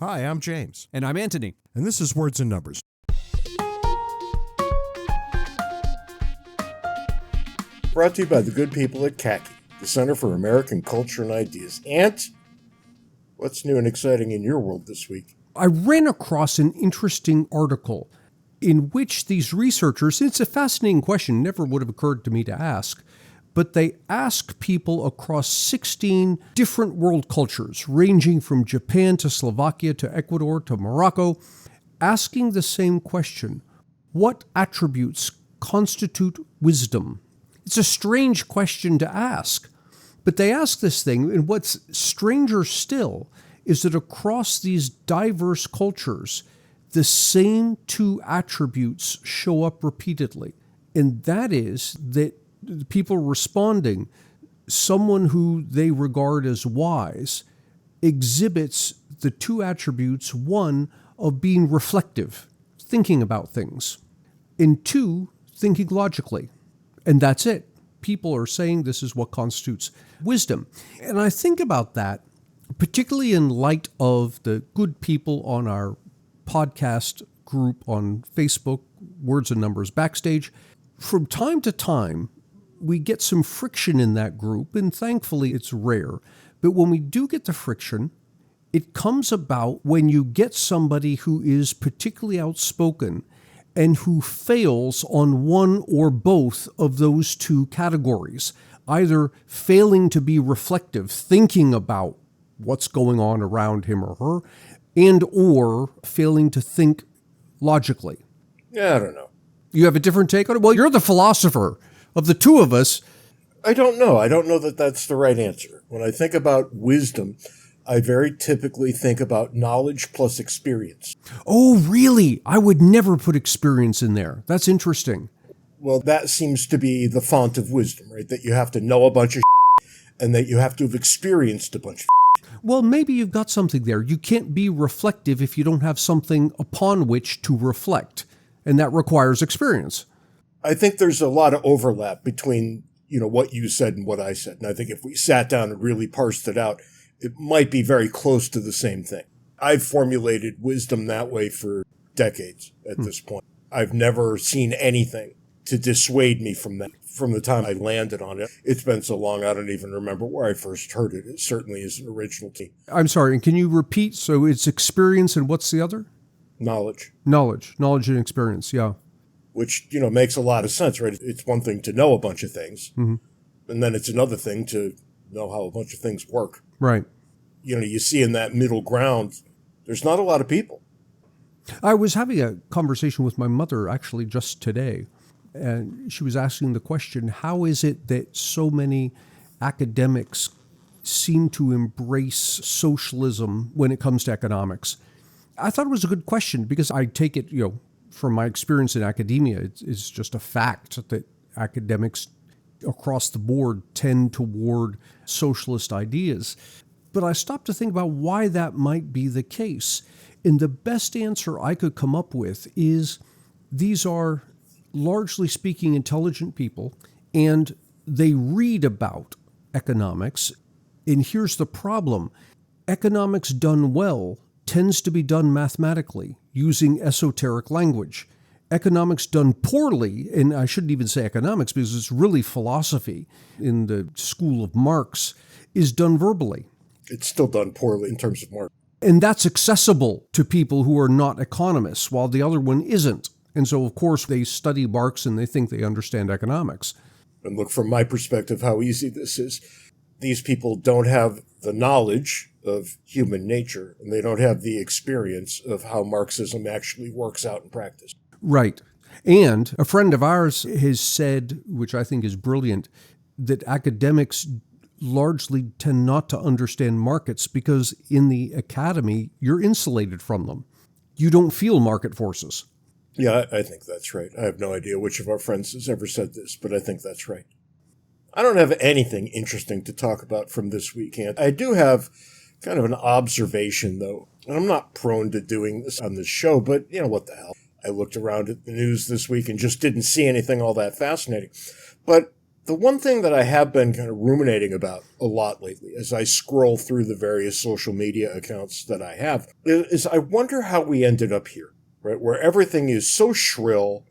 Hi, I'm James. And I'm Antony. And this is Words and Numbers. Brought to you by the good people at CACI, the Center for American Culture and Ideas. Ant, what's new and exciting in your world this week? I ran across an interesting article in which these researchers, it's a fascinating question, never would have occurred to me to ask, but they ask people across 16 different world cultures, ranging from Japan to Slovakia to Ecuador to Morocco, asking the same question: what attributes constitute wisdom? It's a strange question to ask, but they ask this thing, and what's stranger still is that across these diverse cultures, the same two attributes show up repeatedly. And that is that the people responding, someone who they regard as wise, exhibits the two attributes, one, of being reflective, thinking about things, and two, thinking logically. And that's it. People are saying this is what constitutes wisdom. And I think about that, particularly in light of the good people on our podcast group on Facebook, Words and Numbers Backstage. From time to time, we get some friction in that group, and thankfully it's rare. But when we do get the friction, it comes about when you get somebody who is particularly outspoken and who fails on one or both of those two categories, either failing to be reflective, thinking about what's going on around him or her, and or failing to think logically. Yeah, I don't know. You have a different take on it? Well, you're the philosopher. Of the two of us, I don't know. I don't know that that's the right answer. When I think about wisdom, I very typically think about knowledge plus experience. Oh, really? I would never put experience in there. That's interesting. Well, that seems to be the font of wisdom, right? That you have to know a bunch of and that you have to have experienced a bunch of Well, maybe you've got something there. You can't be reflective if you don't have something upon which to reflect, and that requires experience. I think there's a lot of overlap between, what you said and what I said. And I think if we sat down and really parsed it out, it might be very close to the same thing. I've formulated wisdom that way for decades at this point. I've never seen anything to dissuade me from that. From the time I landed on it, it's been so long I don't even remember where I first heard it. It certainly isn't original to me. I'm sorry, and can you repeat? So it's experience and what's the other? Knowledge. Knowledge and experience, yeah. Which, makes a lot of sense, right? It's one thing to know a bunch of things, and then it's another thing to know how a bunch of things work. Right. You see in that middle ground, there's not a lot of people. I was having a conversation with my mother actually just today, and she was asking the question, how is it that so many academics seem to embrace socialism when it comes to economics? I thought it was a good question because I take it, from my experience in academia, it's just a fact that academics across the board tend toward socialist ideas. But I stopped to think about why that might be the case. And the best answer I could come up with is these are, largely speaking, intelligent people, and they read about economics. And here's the problem. Economics done well tends to be done mathematically, using esoteric language. Economics done poorly, and I shouldn't even say economics because it's really philosophy in the school of Marx, is done verbally. It's still done poorly in terms of Marx. And that's accessible to people who are not economists, while the other one isn't. And so, of course, they study Marx and they think they understand economics. And look, from my perspective, how easy this is. These people don't have the knowledge of human nature, and they don't have the experience of how Marxism actually works out in practice. Right. And a friend of ours has said, which I think is brilliant, that academics largely tend not to understand markets because in the academy, you're insulated from them. You don't feel market forces. Yeah, I think that's right. I have no idea which of our friends has ever said this, but I think that's right. I don't have anything interesting to talk about from this weekend. I do have kind of an observation, though, and I'm not prone to doing this on this show, but what the hell. I looked around at the news this week and just didn't see anything all that fascinating. But The one thing that I have been kind of ruminating about a lot lately as I scroll through the various social media accounts that I have is I wonder how we ended up here, right? Where everything is so shrill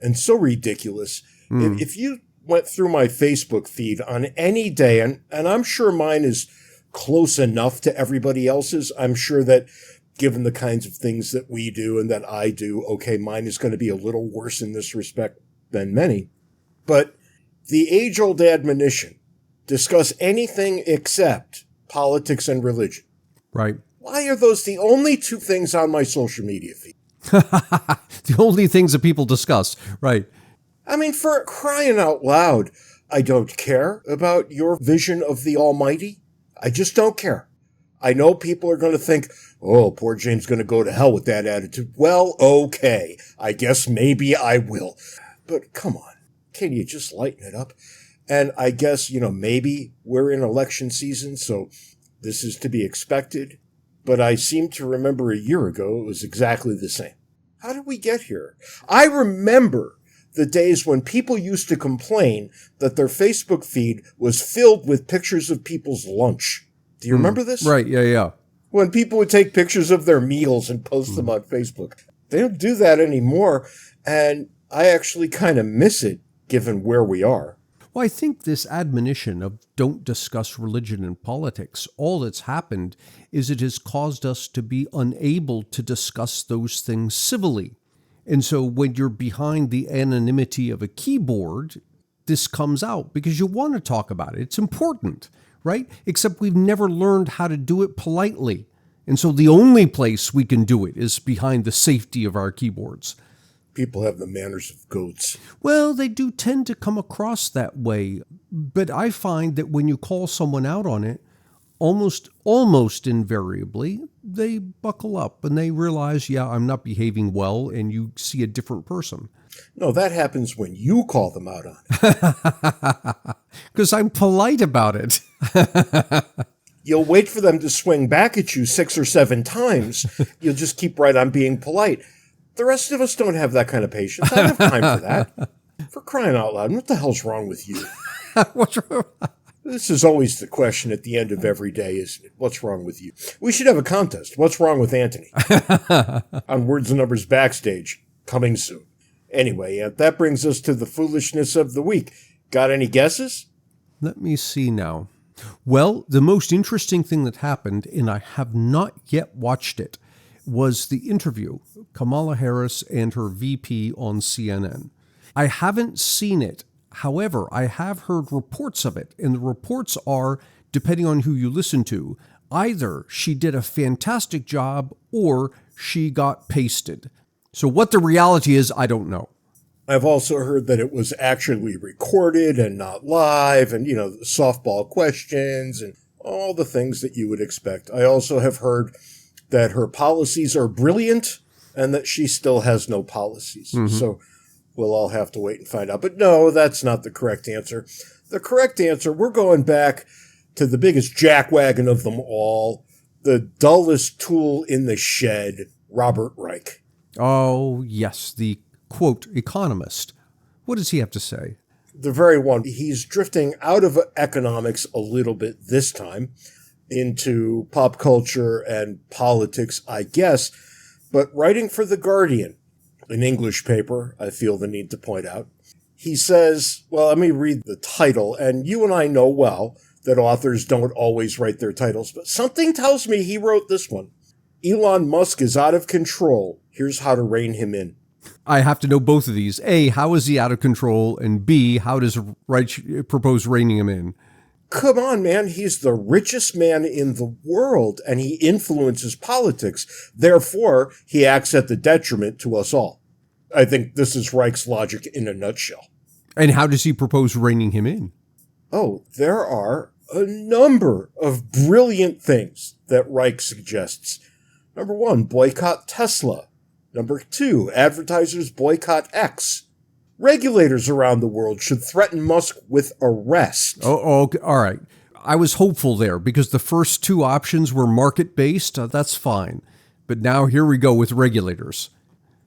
and so ridiculous. If you went through my Facebook feed on any day, and I'm sure mine is close enough to everybody else's, I'm sure that given the kinds of things that we do and that I do, okay, mine is going to be a little worse in this respect than many. But the age-old admonition, discuss anything except politics and religion. Right. Why are those the only two things on my social media feed? The only things that people discuss. Right. I mean, for crying out loud, I don't care about your vision of the Almighty. I just don't care. I know people are going to think, oh, poor James going to go to hell with that attitude. Well, okay. I guess maybe I will. But come on. Can you just lighten it up? And I guess, maybe we're in election season, so this is to be expected. But I seem to remember a year ago it was exactly the same. How did we get here? I remember the days when people used to complain that their Facebook feed was filled with pictures of people's lunch. Do you remember this? Right, yeah. When people would take pictures of their meals and post them on Facebook. They don't do that anymore, and I actually kind of miss it, given where we are. Well, I think this admonition of don't discuss religion and politics, all that's happened is it has caused us to be unable to discuss those things civilly. And so when you're behind the anonymity of a keyboard, this comes out because you want to talk about it. It's important, right? Except we've never learned how to do it politely. And so the only place we can do it is behind the safety of our keyboards. People have the manners of goats. Well, they do tend to come across that way. But I find that when you call someone out on it, almost invariably, they buckle up and they realize, yeah, I'm not behaving well, and you see a different person. No, that happens when you call them out on it. Because I'm polite about it. You'll wait for them to swing back at you 6 or 7 times. You'll just keep right on being polite. The rest of us don't have that kind of patience. I don't have time for that. For crying out loud, what the hell's wrong with you? What's wrong? This is always the question at the end of every day, isn't it? What's wrong with you? We should have a contest. What's wrong with Antony? On Words and Numbers Backstage, coming soon. Anyway, that brings us to the foolishness of the week. Got any guesses? Let me see now. Well, the most interesting thing that happened, and I have not yet watched it, was the interview, Kamala Harris and her VP on CNN. I haven't seen it. However, I have heard reports of it, and the reports are, depending on who you listen to, either she did a fantastic job or she got pasted. So what the reality is, I don't know. I've also heard that it was actually recorded and not live, and, softball questions and all the things that you would expect. I also have heard that her policies are brilliant and that she still has no policies. Mm-hmm. So we'll all have to wait and find out. But no, that's not the correct answer. The correct answer, we're going back to the biggest jackwagon of them all, the dullest tool in the shed, Robert Reich. Oh, yes, the, quote, economist. What does he have to say? The very one. He's drifting out of economics a little bit this time into pop culture and politics, I guess. But writing for The Guardian, an English paper, I feel the need to point out, he says, well, let me read the title. And you and I know well that authors don't always write their titles, but something tells me he wrote this one. Elon Musk is out of control. Here's how to rein him in. I have to know both of these. A, how is he out of control? And B, how does Reich propose reining him in? Come on, man. He's the richest man in the world, and he influences politics. Therefore, he acts at the detriment to us all. I think this is Reich's logic in a nutshell. And how does he propose reining him in? Oh, there are a number of brilliant things that Reich suggests. Number 1, boycott Tesla. Number 2, advertisers boycott X. Regulators around the world should threaten Musk with arrest. Oh, okay. All right. I was hopeful there because the first 2 options were market-based. That's fine. But now here we go with regulators.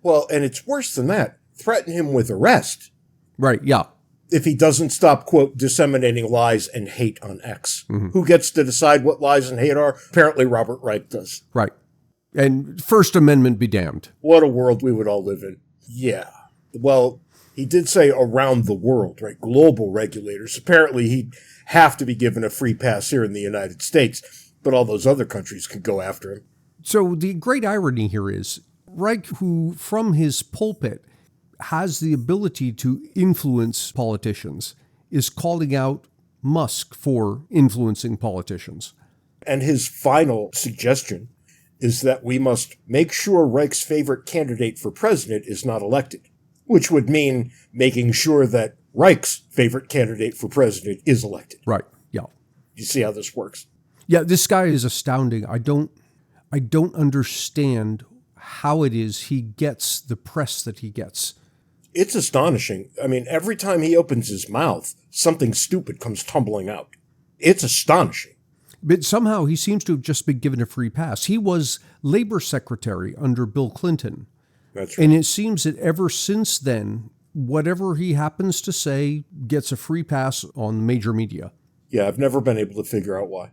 Well, and it's worse than that. Threaten him with arrest. Right, yeah. if he doesn't stop, quote, disseminating lies and hate on X. Who gets to decide what lies and hate are? Apparently Robert Reich does. Right. And First Amendment be damned. What a world we would all live in. Yeah. Well, he did say around the world, right? Global regulators. Apparently he'd have to be given a free pass here in the United States, but all those other countries could go after him. So the great irony here is Reich, who from his pulpit has the ability to influence politicians, is calling out Musk for influencing politicians. And his final suggestion is that we must make sure Reich's favorite candidate for president is not elected, which would mean making sure that Reich's favorite candidate for president is elected. Right, yeah. You see how this works? Yeah, this guy is astounding. I don't understand how it is he gets the press that he gets. It's astonishing. I mean, every time he opens his mouth, something stupid comes tumbling out. It's astonishing. But somehow he seems to have just been given a free pass. He was labor secretary under Bill Clinton. That's right. And it seems that ever since then, whatever he happens to say gets a free pass on major media. Yeah, I've never been able to figure out why.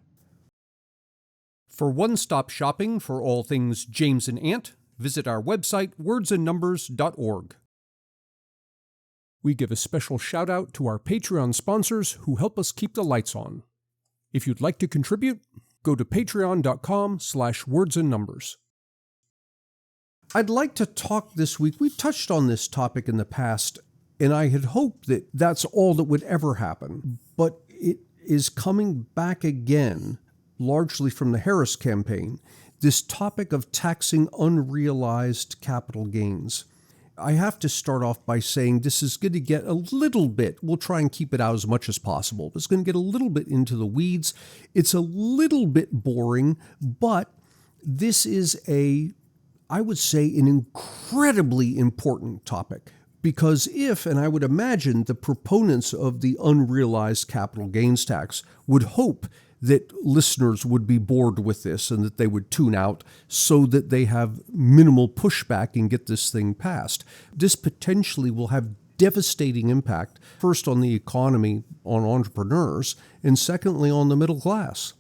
For one-stop shopping for all things James and Ant, visit our website, wordsandnumbers.org. We give a special shout-out to our Patreon sponsors who help us keep the lights on. If you'd like to contribute, go to patreon.com/wordsandnumbers. I'd like to talk this week. We've touched on this topic in the past, and I had hoped that that's all that would ever happen. But it is coming back again, largely from the Harris campaign, this topic of taxing unrealized capital gains. I have to start off by saying this is going to get a little bit, we'll try and keep it out as much as possible, but it's going to get a little bit into the weeds. It's a little bit boring, but this is I would say, an incredibly important topic. Because and I would imagine the proponents of the unrealized capital gains tax would hope that listeners would be bored with this and that they would tune out so that they have minimal pushback and get this thing passed. This potentially will have devastating impact, first on the economy, on entrepreneurs, and secondly on the middle class.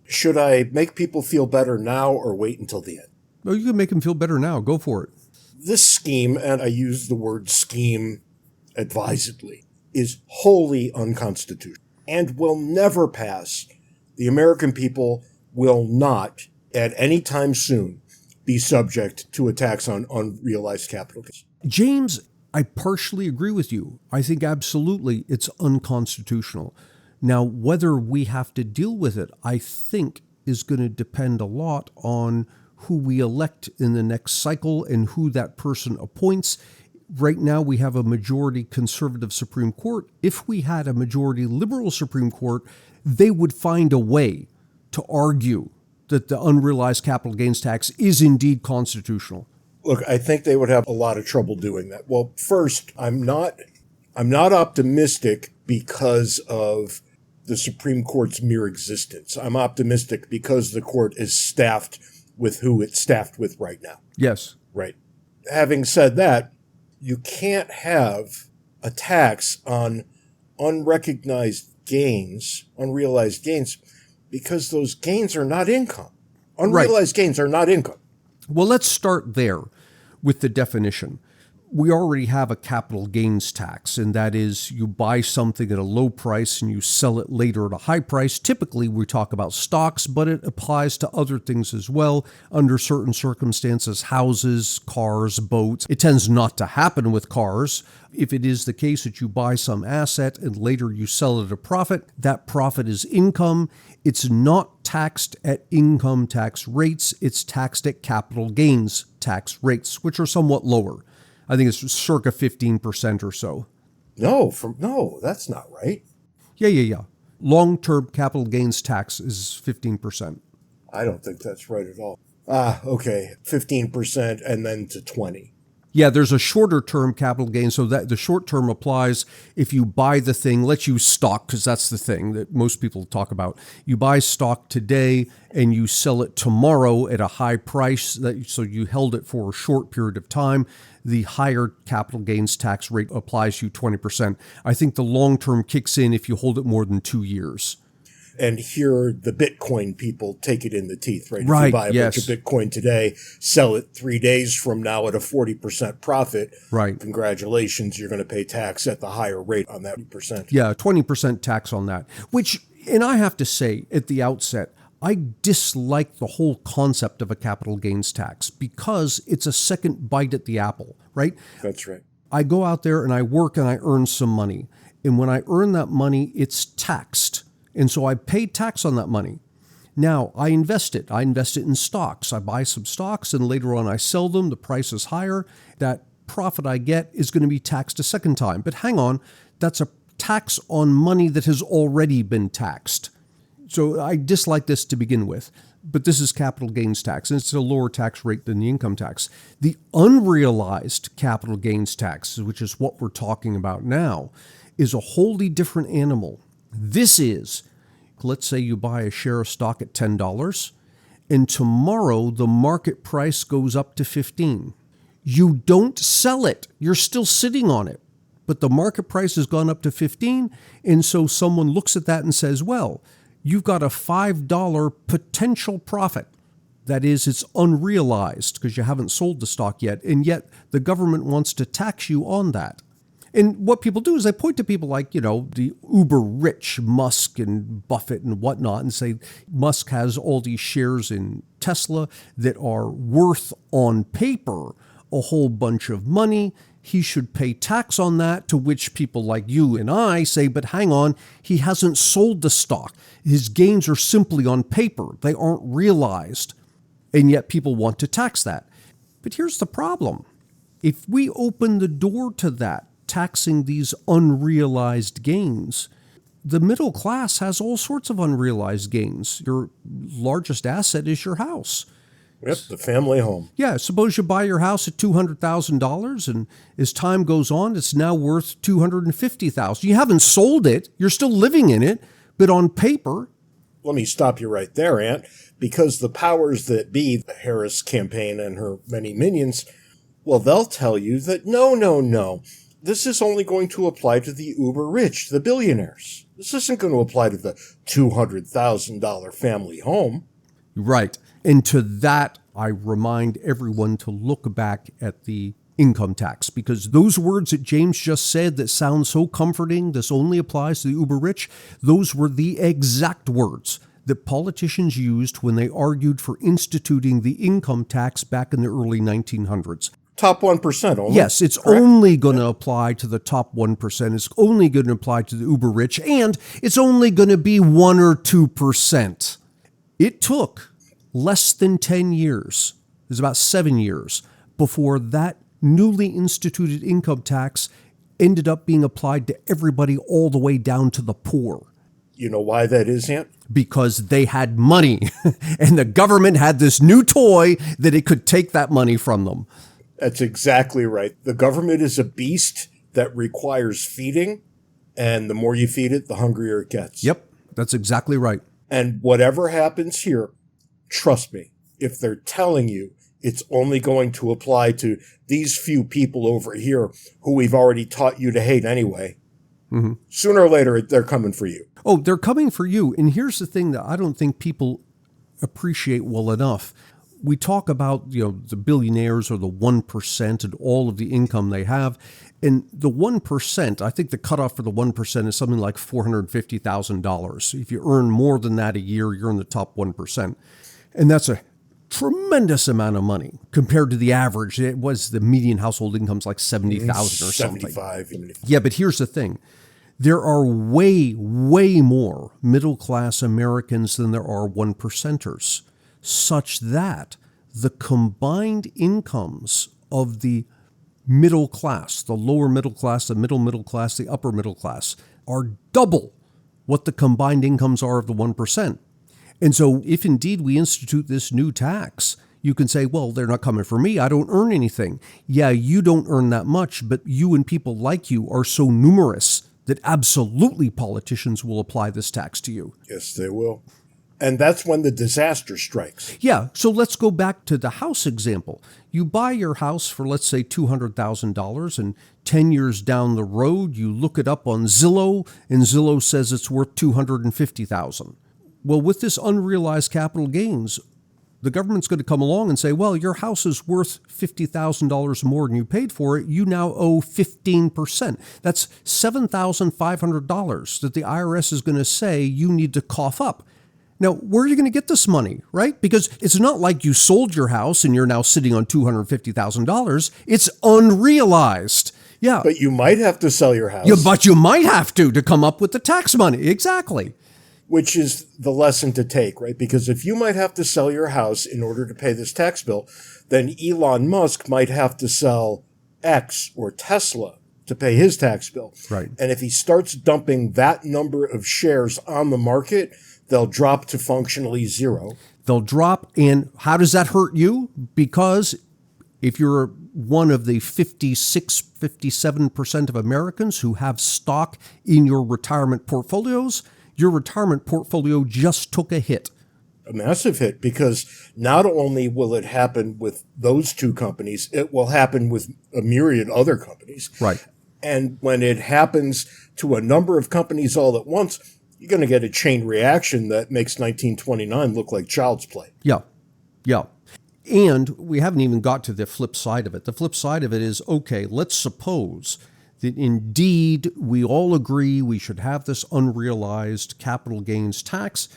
Should I make people feel better now or wait until the end? Oh, you can make them feel better now. Go for it. This scheme, and I use the word scheme advisedly, is wholly unconstitutional and will never pass. The American people will not, at any time soon, be subject to a tax on unrealized capital gains. James, I partially agree with you. I think absolutely it's unconstitutional. Now, whether we have to deal with it, I think, is going to depend a lot on who we elect in the next cycle and who that person appoints. Right now, we have a majority conservative Supreme Court. If we had a majority liberal Supreme Court, they would find a way to argue that the unrealized capital gains tax is indeed constitutional. Look, I think they would have a lot of trouble doing that. Well, first, I'm not optimistic because of the Supreme Court's mere existence. I'm optimistic because the court is staffed with who it's staffed with right now. Yes. Right. Having said that, you can't have a tax on unrecognized gains, unrealized gains, because those gains are not income. Unrealized gains are not income. Well, let's start there with the definition. We already have a capital gains tax, and that is you buy something at a low price and you sell it later at a high price. Typically, we talk about stocks, but it applies to other things as well under certain circumstances, houses, cars, boats. It tends not to happen with cars. If it is the case that you buy some asset and later you sell it at a profit, that profit is income. It's not taxed at income tax rates. It's taxed at capital gains tax rates, which are somewhat lower. I think it's circa 15% or so. No, that's not right. Yeah. Long-term capital gains tax is 15%. I don't think that's right at all. Okay, 15% and then to 20. Yeah, there's a shorter term capital gain. So that the short term applies if you buy the thing, let's use stock because that's the thing that most people talk about. You buy stock today and you sell it tomorrow at a high price, so you held it for a short period of time. The higher capital gains tax rate applies you 20%. I think the long term kicks in if you hold it more than 2 years. And here, the Bitcoin people take it in the teeth, right? Right, If you buy a bunch of Bitcoin today, sell it 3 days from now at a 40% profit, right? Congratulations, you're going to pay tax at the higher rate on that percent. Yeah, 20% tax on that, which, and I have to say at the outset, I dislike the whole concept of a capital gains tax because it's a second bite at the apple, right? That's right. I go out there and I work and I earn some money. And when I earn that money, it's taxed. And so I pay tax on that money. Now, I invest it. I invest it in stocks. I buy some stocks and later on I sell them. The price is higher. That profit I get is going to be taxed a second time. But hang on, that's a tax on money that has already been taxed. So I dislike this to begin with. But this is capital gains tax, and it's a lower tax rate than the income tax. The unrealized capital gains tax, which is what we're talking about now, is a wholly different animal. This is, let's say you buy a share of stock at $10, and tomorrow the market price goes up to $15. You don't sell it. You're still sitting on it. But the market price has gone up to $15, and so someone looks at that and says, well, you've got a $5 potential profit. That is, it's unrealized because you haven't sold the stock yet, and yet the government wants to tax you on that. And what people do is they point to people like, the uber rich Musk and Buffett and whatnot and say Musk has all these shares in Tesla that are worth on paper a whole bunch of money. He should pay tax on that, to which people like you and I say, but hang on, he hasn't sold the stock. His gains are simply on paper. They aren't realized. And yet people want to tax that. But here's the problem. If we open the door to that, taxing these unrealized gains, the middle class has all sorts of unrealized gains. Your largest asset is your house. Yep, the family home. Yeah, suppose you buy your house at $200,000, and as time goes on, it's now worth $250,000. You haven't sold it. You're still living in it, but on paper. Let me stop you right there, Ant, because the powers that be, the Harris campaign and her many minions, well, they'll tell you that no. This is only going to apply to the uber rich, the billionaires. This isn't going to apply to the $200,000 family home. Right. And to that, I remind everyone to look back at the income tax, because those words that James just said that sound so comforting, this only applies to the uber rich, those were the exact words that politicians used when they argued for instituting the income tax back in the early 1900s. Top 1% only. Yes, it's correct? only going to apply to the top 1%. It's only going to apply to the uber rich, and it's only going to be 1 or 2%. It took less than 10 years, it was about 7 years, before that newly instituted income tax ended up being applied to everybody all the way down to the poor. You know why that is, Ant? Because they had money, and the government had this new toy that it could take that money from them. That's exactly right. The government is a beast that requires feeding, and the more you feed it, the hungrier it gets. Yep, that's exactly right. And whatever happens here, trust me, if they're telling you it's only going to apply to these few people over here who we've already taught you to hate anyway, sooner or later, they're coming for you. Oh, they're coming for you. And here's the thing that I don't think people appreciate well enough. We talk about, the billionaires or the 1% and all of the income they have. And the 1%, I think the cutoff for the 1% is something like $450,000. If you earn more than that a year, you're in the top 1%. And that's a tremendous amount of money compared to the average. It was the median household income's like $70,000 or something. 75. Yeah, but here's the thing. There are way, way more middle-class Americans than there are 1%ers, such that the combined incomes of the middle class, the lower middle class, the middle class, the upper middle class, are double what the combined incomes are of the 1%. And so if indeed we institute this new tax, You can say, well, they're not coming for me. I don't earn anything. Yeah, you don't earn that much, but you and people like you are so numerous that absolutely politicians will apply this tax to you. Yes, they will. And that's when the disaster strikes. Yeah, so let's go back to the house example. You buy your house for, let's say, $200,000, and 10 years down the road, you look it up on Zillow, and Zillow says it's worth $250,000. Well, with this unrealized capital gains, the government's going to come along and say, well, your house is worth $50,000 more than you paid for it. You now owe 15%. That's $7,500 that the IRS is going to say you need to cough up. Now, where are you going to get this money, right? Because it's not like you sold your house and you're now sitting on $250,000. It's unrealized. Yeah. But you might have to sell your house. Yeah, but you might have to come up with the tax money. Exactly. Which is the lesson to take, right? Because if you might have to sell your house in order to pay this tax bill, then Elon Musk might have to sell X or Tesla to pay his tax bill. Right. And if he starts dumping that number of shares on the market, they'll drop to functionally zero. They'll drop. And how does that hurt you? Because if you're one of the 57% of Americans who have stock in your retirement portfolios, your retirement portfolio just took a hit. A massive hit, because not only will it happen with those two companies, it will happen with a myriad other companies. Right. And when it happens to a number of companies all at once, you're going to get a chain reaction that makes 1929 look like child's play. Yeah. Yeah. And we haven't even got to the flip side of it. The flip side of it is, okay, let's suppose that indeed we all agree we should have this unrealized capital gains tax.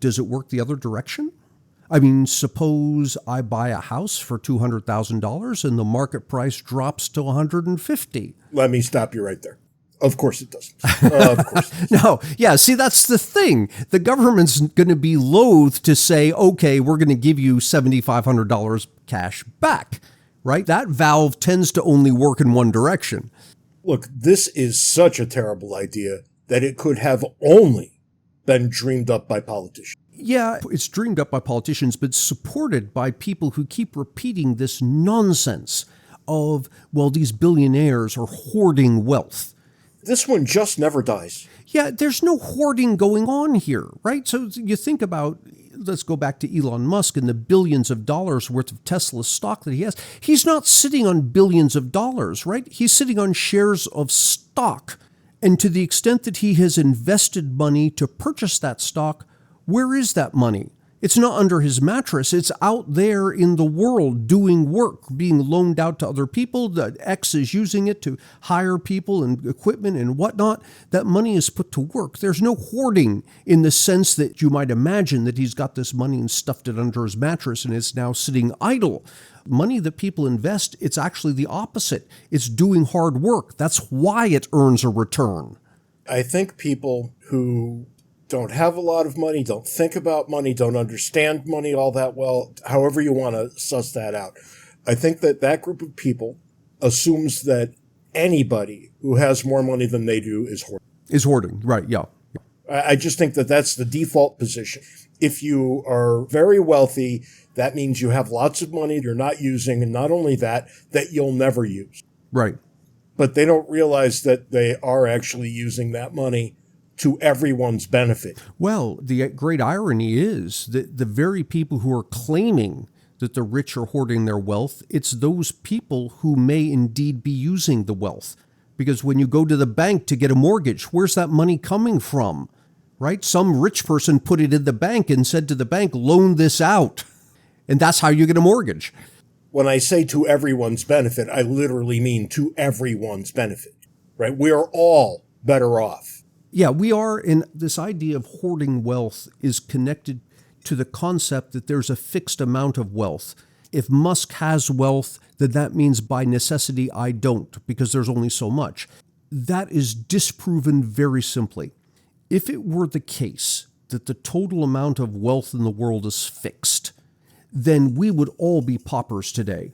Does it work the other direction? I mean, suppose I buy a house for $200,000 and the market price drops to $150,000. Let me stop you right there. Of course it doesn't. Of course it doesn't. No, yeah, see, that's the thing. The government's going to be loath to say, okay, we're going to give you $7,500 cash back, right? That valve tends to only work in one direction. Look, this is such a terrible idea that it could have only been dreamed up by politicians. Yeah, it's dreamed up by politicians, but supported by people who keep repeating this nonsense of, well, these billionaires are hoarding wealth. This one just never dies. Yeah, there's no hoarding going on here, right? So you think about, let's go back to Elon Musk and the billions of dollars worth of Tesla stock that he has. He's not sitting on billions of dollars, right? He's sitting on shares of stock. And to the extent that he has invested money to purchase that stock, where is that money? It's not under his mattress. It's out there in the world doing work, being loaned out to other people. The X is using it to hire people and equipment and whatnot. That money is put to work. There's no hoarding in the sense that you might imagine that he's got this money and stuffed it under his mattress and it's now sitting idle. Money that people invest, it's actually the opposite. It's doing hard work. That's why it earns a return. I think people who don't have a lot of money, don't think about money, don't understand money all that well, however you want to suss that out. I think that that group of people assumes that anybody who has more money than they do is hoarding. Is hoarding, right, yeah. I just think that that's the default position. If you are very wealthy, that means you have lots of money you're not using, and not only that, that you'll never use. Right. But they don't realize that they are actually using that money to everyone's benefit. Well, the great irony is that the very people who are claiming that the rich are hoarding their wealth, it's those people who may indeed be using the wealth. Because when you go to the bank to get a mortgage, where's that money coming from? Right? Some rich person put it in the bank and said to the bank, loan this out. And that's how you get a mortgage. When I say to everyone's benefit, I literally mean to everyone's benefit, right? We are all better off. Yeah, we are. And this idea of hoarding wealth is connected to the concept that there's a fixed amount of wealth. If Musk has wealth, then that means by necessity I don't, because there's only so much. That is disproven very simply. If it were the case that the total amount of wealth in the world is fixed, then we would all be paupers today.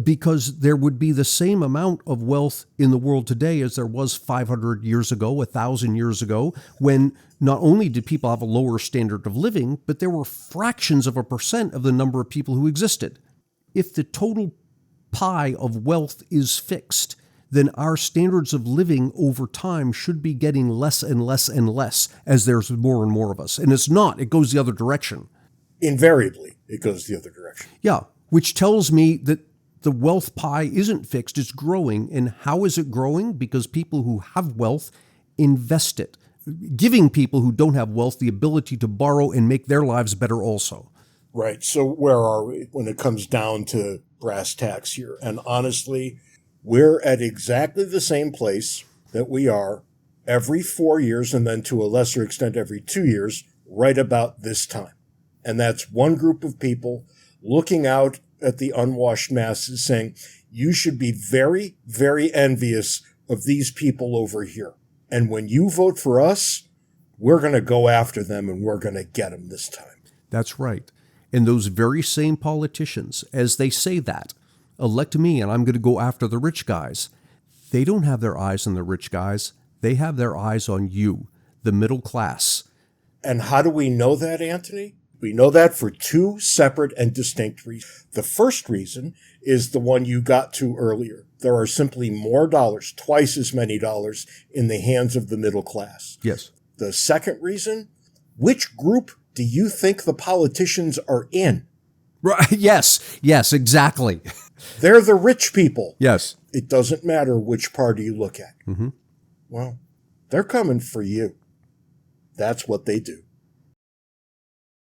because there would be the same amount of wealth in the world today as there was 500 years ago, 1,000 years ago, when not only did people have a lower standard of living, but there were fractions of a percent of the number of people who existed. If the total pie of wealth is fixed, then our standards of living over time should be getting less and less and less as there's more and more of us. And it's not. It goes the other direction. Invariably, it goes the other direction. Yeah, which tells me that the wealth pie isn't fixed, it's growing. And how is it growing? Because people who have wealth invest it, giving people who don't have wealth the ability to borrow and make their lives better also. Right. So where are we when it comes down to brass tacks here? And honestly, we're at exactly the same place that we are every 4 years, and then to a lesser extent every 2 years, right about this time. And that's one group of people looking out at the unwashed masses saying, you should be very, very envious of these people over here. And when you vote for us, we're going to go after them and we're going to get them this time. That's right. And those very same politicians, as they say that, elect me and I'm going to go after the rich guys. They don't have their eyes on the rich guys. They have their eyes on you, the middle class. And how do we know that, Antony? We know that for two separate and distinct reasons. The first reason is the one you got to earlier. There are simply more dollars, twice as many dollars, in the hands of the middle class. Yes. The second reason, which group do you think the politicians are in? Right. Yes, exactly. They're the rich people. Yes. It doesn't matter which party you look at. Mm-hmm. Well, they're coming for you. That's what they do.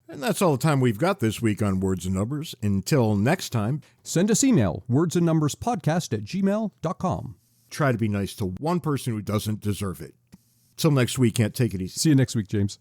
And that's all the time we've got this week on Words and Numbers. Until next time, send us email, wordsandnumberspodcast@gmail.com. try to be nice to one person who doesn't deserve it. Till next week, can't take it easy. See you next week, James.